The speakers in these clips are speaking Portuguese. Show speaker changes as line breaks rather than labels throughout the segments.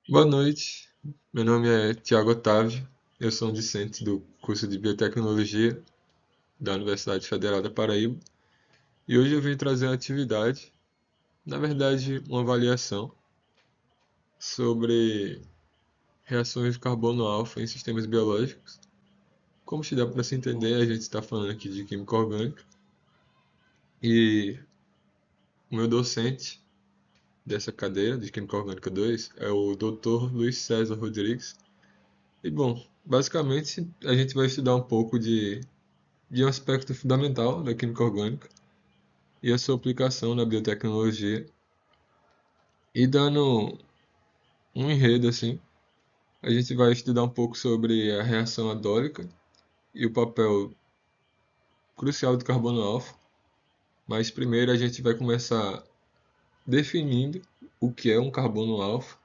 Boa noite, meu nome é Tiago Otávio, eu sou um discente do curso de Biotecnologia da Universidade Federal da Paraíba e hoje eu vim trazer uma atividade, na verdade uma avaliação sobre reações de carbono alfa em sistemas biológicos. Como se dá para se entender, a gente está falando aqui de química orgânica e o meu docente dessa cadeira de Química Orgânica 2 é o Dr. Luiz César Rodrigues. E bom, basicamente a gente vai estudar um pouco de um aspecto fundamental da química orgânica e a sua aplicação na biotecnologia. E dando um enredo assim, a gente vai estudar um pouco sobre a reação adólica e o papel crucial do carbono alfa, mas primeiro a gente vai começar definindo o que é um carbono alfa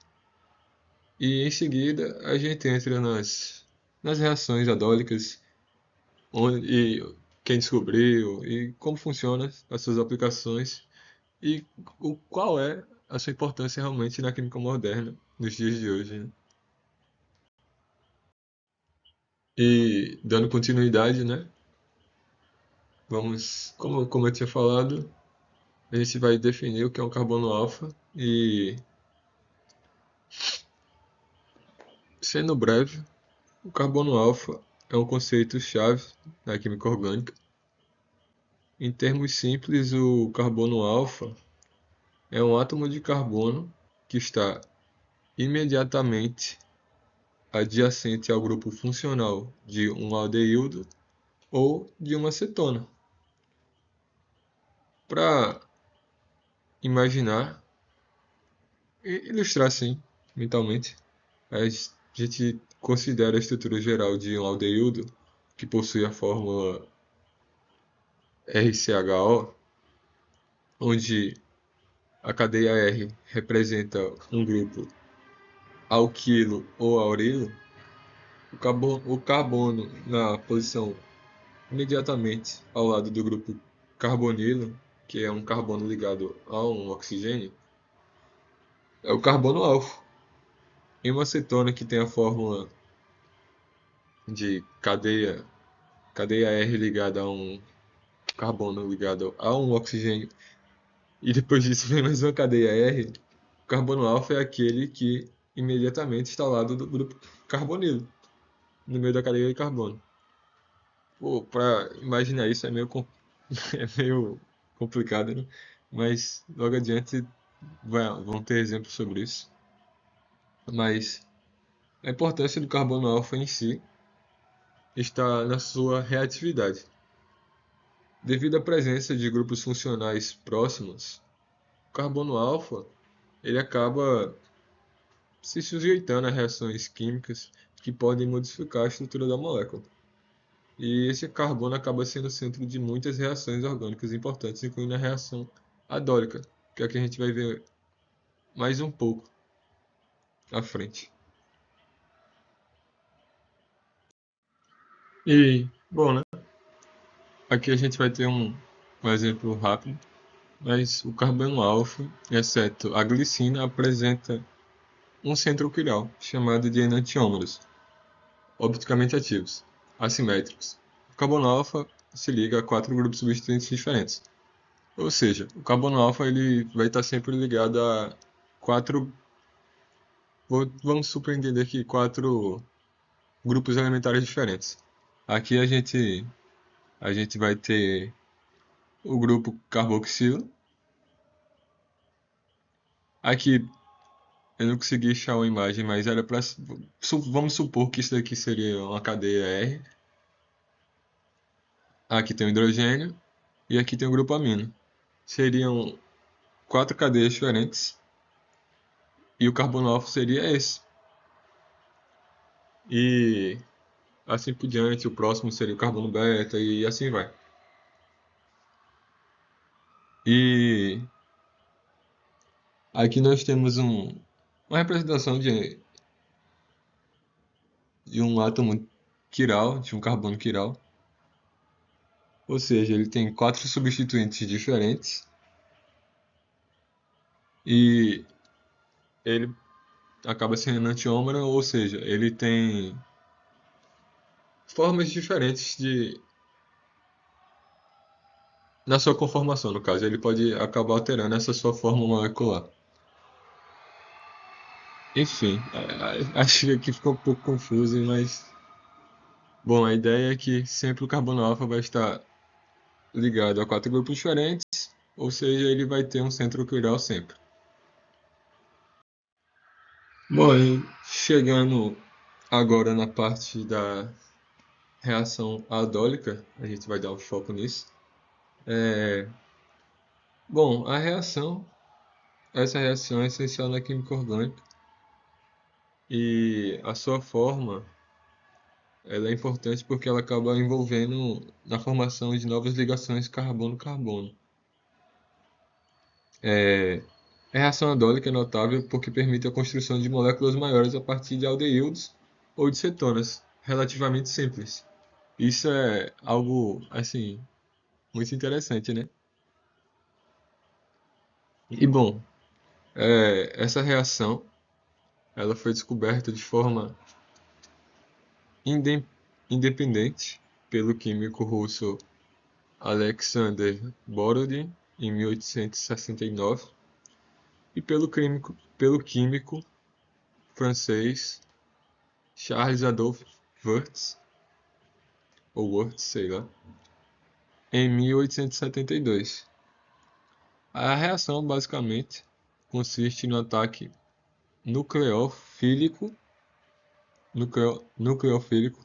e em seguida a gente entra nas reações adólicas e quem descobriu e como funciona as suas aplicações e qual é a sua importância realmente na química moderna nos dias de hoje, né? E dando continuidade, né? Vamos, como eu tinha falado, a gente vai definir o que é um carbono alfa e, sendo breve, o carbono alfa é um conceito-chave na química orgânica. Em termos simples, o carbono alfa é um átomo de carbono que está imediatamente adjacente ao grupo funcional de um aldeído ou de uma cetona. Para imaginar e ilustrar assim, mentalmente, a gente considera a estrutura geral de um aldeído que possui a fórmula RCHO, onde a cadeia R representa um grupo alquilo ou aurilo, o carbono na posição imediatamente ao lado do grupo carbonilo, que é um carbono ligado a um oxigênio, é o carbono alfa. Em uma cetona que tem a fórmula de cadeia R ligada a um carbono ligado a um oxigênio, e depois disso vem mais uma cadeia R, o carbono alfa é aquele que imediatamente está ao lado do grupo carbonilo, no meio da cadeia de carbono. Pô, para imaginar isso é é meio complicado, né? Mas logo adiante vão ter exemplos sobre isso. Mas a importância do carbono alfa em si está na sua reatividade. Devido à presença de grupos funcionais próximos, o carbono alfa ele acaba se sujeitando a reações químicas que podem modificar a estrutura da molécula. E esse carbono acaba sendo o centro de muitas reações orgânicas importantes, incluindo a reação adólica, que é a que a gente vai ver mais um pouco à frente. E, bom, né? Aqui a gente vai ter um exemplo rápido, mas o carbono alfa, exceto a glicina, apresenta um centro quiral, chamado de enantiômeros, opticamente ativos, assimétricos. O carbono alfa se liga a quatro grupos substituintes diferentes. Ou seja, o carbono alfa ele vai estar sempre ligado a quatro, vamos superentender que quatro grupos elementares diferentes. Aqui a gente vai ter o grupo carboxilo. Aqui eu não consegui achar uma imagem, mas era para vamos supor que isso daqui seria uma cadeia R. Aqui tem o hidrogênio e aqui tem o grupo amino. Seriam quatro cadeias diferentes e o carbono alfa seria esse. E assim por diante, o próximo seria o carbono beta e assim vai. E aqui nós temos uma representação de um átomo quiral, de um carbono quiral. Ou seja, ele tem quatro substituintes diferentes e ele acaba sendo enantiômero, ou seja, ele tem formas diferentes na sua conformação, no caso, ele pode acabar alterando essa sua forma molecular. Enfim, acho que aqui ficou um pouco confuso, mas bom, a ideia é que sempre o carbono alfa vai estar ligado a quatro grupos diferentes, ou seja, ele vai ter um centro quiral sempre. Bom, e chegando agora na parte da reação aldólica, a gente vai dar um foco nisso. Bom, essa reação é essencial na química orgânica e a sua forma, ela é importante porque ela acaba envolvendo na formação de novas ligações carbono-carbono. A reação aldólica é notável porque permite a construção de moléculas maiores a partir de aldeídos ou de cetonas, relativamente simples. Isso é algo, assim, muito interessante, né? E bom, essa reação ela foi descoberta de forma inde- independente pelo químico russo Alexander Borodin em 1869 e pelo químico francês Charles Adolphe Wurtz, ou Wurtz, sei lá, em 1872. A reação basicamente consiste no ataque nucleofílico, nucleofílico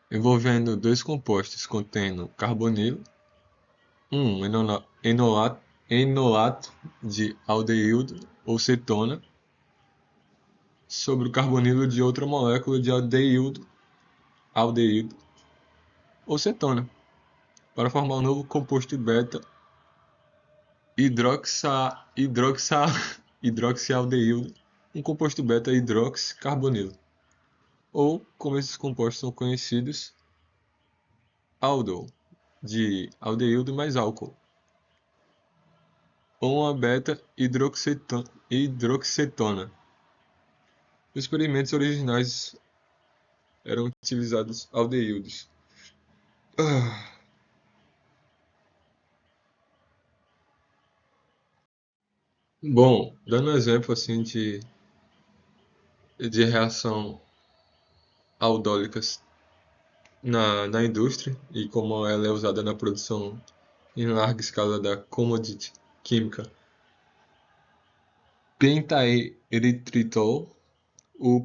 envolvendo dois compostos contendo carbonilo, um enolato de aldeído ou cetona, sobre o carbonilo de outra molécula de aldeído ou cetona, para formar um novo composto beta hidroxialdeído, um composto beta hidroxicarbonilo, ou, como esses compostos são conhecidos, aldol, de aldeído mais álcool, ou uma beta hidroxicetona. Os experimentos originais eram utilizados aldeídos. Bom, dando um exemplo assim de reação aldólicas na indústria e como ela é usada na produção em larga escala da commodity química pentaeritritol. O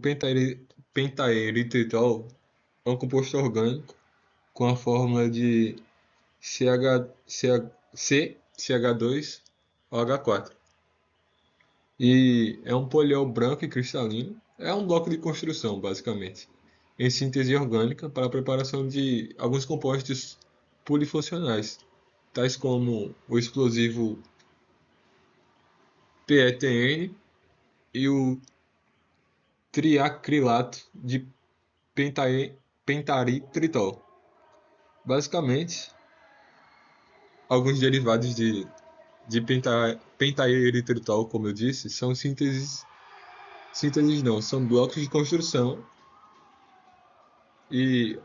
pentaeritritol é um composto orgânico com a fórmula de CH2OH4 e é um poliol branco e cristalino. É um bloco de construção, basicamente, em síntese orgânica para a preparação de alguns compostos polifuncionais, tais como o explosivo PETN e o triacrilato de pentaritritol. Basicamente, alguns derivados de pentaeritritol, como eu disse, são sínteses não, são blocos de construção. E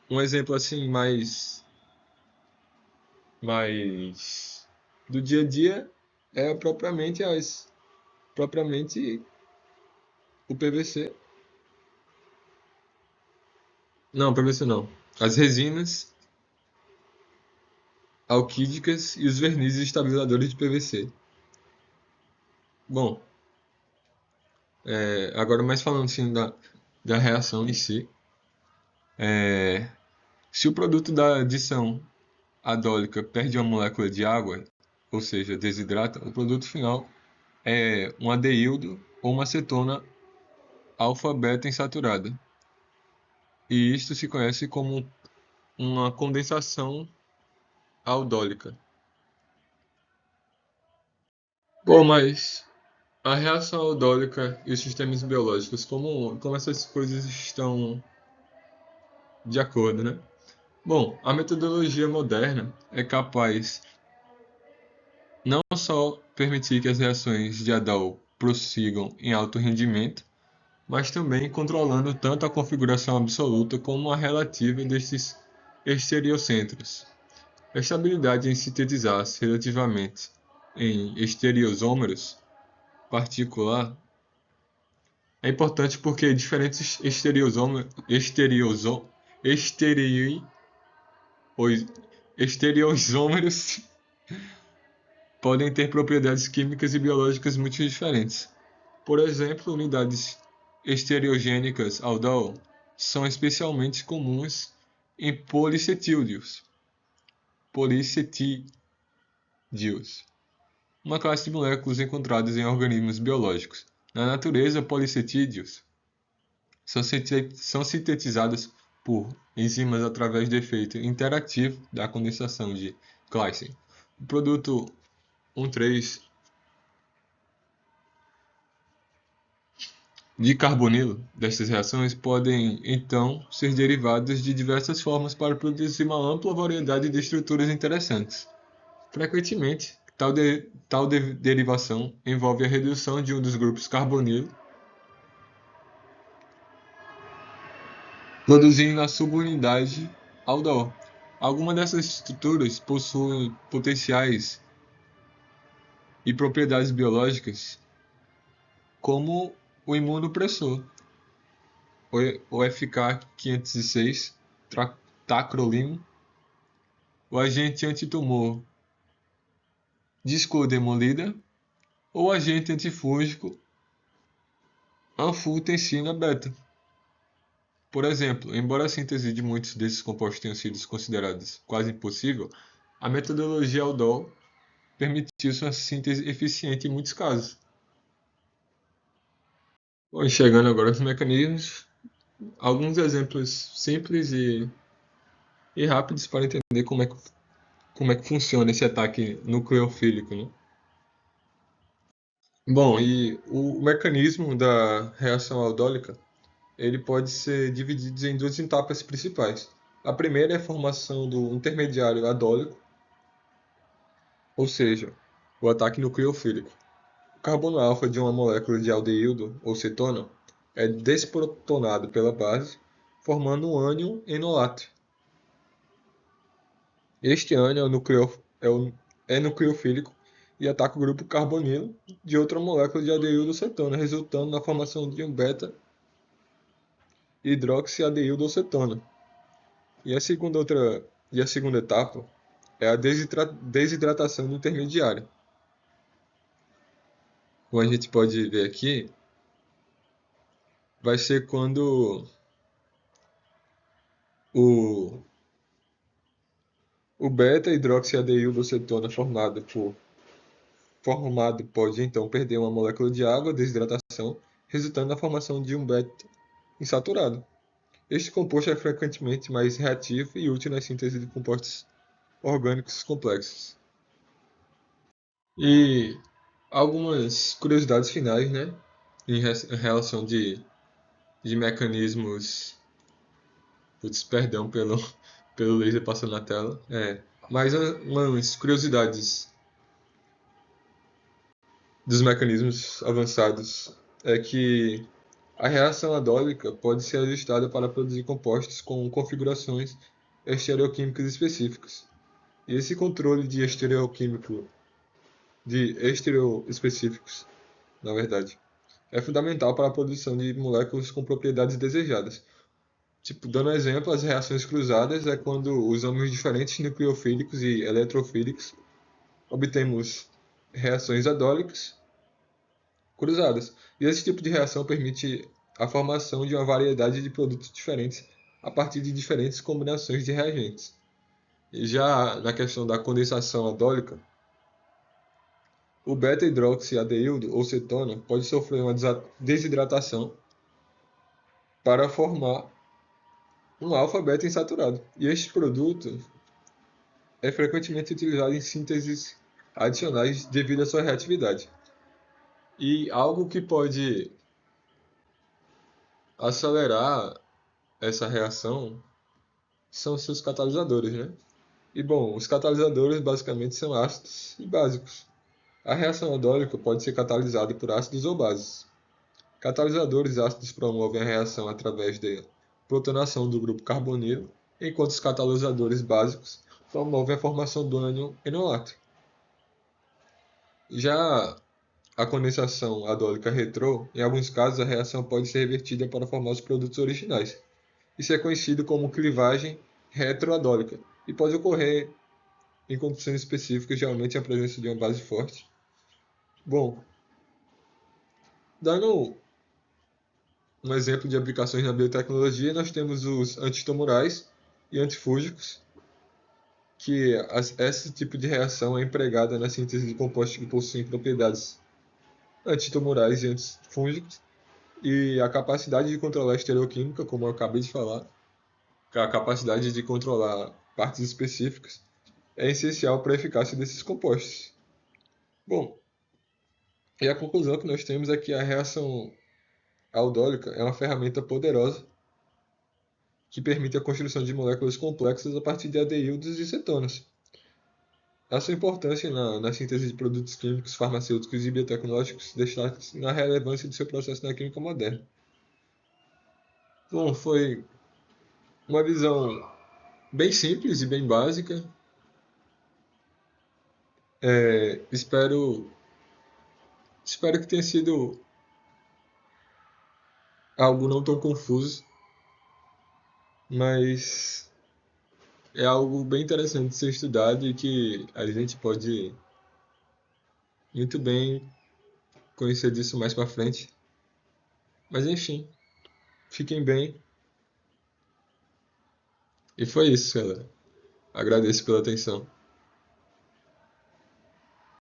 um exemplo assim mais do dia a dia é propriamente o PVC. Não, PVC não. As resinas alquídicas e os vernizes estabilizadores de PVC. Bom, agora mais falando assim da reação em si, se o produto da adição adólica perde uma molécula de água, ou seja, desidrata, o produto final é um aldeído ou uma cetona alfa-beta insaturada. E isto se conhece como uma condensação aldólica. Bom, mas a reação aldólica e os sistemas biológicos, como essas coisas estão de acordo, né? Bom, a metodologia moderna é capaz não só permitir que as reações de Adol prossigam em alto rendimento, mas também controlando tanto a configuração absoluta como a relativa desses estereocentros. A estabilidade em sintetizar-se relativamente em estereoisómeros particular é importante porque diferentes estereoisómeros podem ter propriedades químicas e biológicas muito diferentes. Por exemplo, unidades estereogênicas aldol são especialmente comuns em policetídeos, uma classe de moléculas encontradas em organismos biológicos. Na natureza, policetídeos são sintetizadas por enzimas através do efeito interativo da condensação de Claisen. O produto 1,3 de carbonilo destas reações podem, então, ser derivadas de diversas formas para produzir uma ampla variedade de estruturas interessantes. Frequentemente, tal derivação envolve a redução de um dos grupos carbonilo, produzindo a subunidade aldol. Algumas dessas estruturas possuem potenciais e propriedades biológicas, como o imunopressor, o FK506 tacrolimo, o agente antitumor discodemolida ou agente antifúngico anfutensina beta. Por exemplo, embora a síntese de muitos desses compostos tenha sido considerada quase impossível, a metodologia Aldol permitiu sua síntese eficiente em muitos casos. Bom, chegando agora aos mecanismos, alguns exemplos simples e rápidos para entender como é que funciona esse ataque nucleofílico, né? Bom, e o mecanismo da reação aldólica, ele pode ser dividido em duas etapas principais. A primeira é a formação do intermediário adólico, ou seja, o ataque nucleofílico. O carbono alfa de uma molécula de aldeído ou cetona é desprotonado pela base, formando um ânion enolato. Este ânion é nucleofílico e ataca o grupo carbonilo de outra molécula de aldeído ou cetona, resultando na formação de um beta hidroxialdeído ou cetona. E a segunda etapa é a desidratação do intermediário. Como a gente pode ver aqui, vai ser quando o beta-hidroxialdeído-cetona formado pode então perder uma molécula de água, desidratação, resultando na formação de um beta insaturado. Este composto é frequentemente mais reativo e útil na síntese de compostos orgânicos complexos. E algumas curiosidades finais, né, em relação de mecanismos. Putz, perdão pelo laser passando na tela. Mas umas curiosidades dos mecanismos avançados é que a reação adólica pode ser ajustada para produzir compostos com configurações estereoquímicas específicas. E esse controle de estereoespecíficos, na verdade, é fundamental para a produção de moléculas com propriedades desejadas. Tipo, dando um exemplo, as reações cruzadas é quando usamos diferentes nucleofílicos e eletrofílicos, obtemos reações adólicas cruzadas. E esse tipo de reação permite a formação de uma variedade de produtos diferentes a partir de diferentes combinações de reagentes. E já na questão da condensação adólica, o beta-hidroxialdeído ou cetona pode sofrer uma desidratação para formar um alfa-beta insaturado. E este produto é frequentemente utilizado em sínteses adicionais devido à sua reatividade. E algo que pode acelerar essa reação são seus catalisadores, né? E bom, os catalisadores basicamente são ácidos e básicos. A reação aldólica pode ser catalisada por ácidos ou bases. Catalisadores ácidos promovem a reação através da protonação do grupo carbonilo, enquanto os catalisadores básicos promovem a formação do ânion enolato. Já a condensação aldólica retrô, em alguns casos a reação pode ser revertida para formar os produtos originais. Isso é conhecido como clivagem retroaldólica e pode ocorrer em condições específicas, geralmente a presença de uma base forte. Bom, dando um exemplo de aplicações na biotecnologia, nós temos os antitumorais e antifúngicos, que esse tipo de reação é empregada na síntese de compostos que possuem propriedades antitumorais e antifúngicos, e a capacidade de controlar a estereoquímica, como eu acabei de falar, a capacidade de controlar partes específicas, é essencial para a eficácia desses compostos. Bom, e a conclusão que nós temos é que a reação aldólica é uma ferramenta poderosa que permite a construção de moléculas complexas a partir de aldeídos e cetonas. A sua importância na síntese de produtos químicos, farmacêuticos e biotecnológicos destaca-se na relevância de seu processo na química moderna. Bom, foi uma visão bem simples e bem básica. Espero que tenha sido algo não tão confuso, mas é algo bem interessante de ser estudado e que a gente pode muito bem conhecer disso mais para frente. Mas enfim, fiquem bem. E foi isso, galera. Agradeço pela atenção.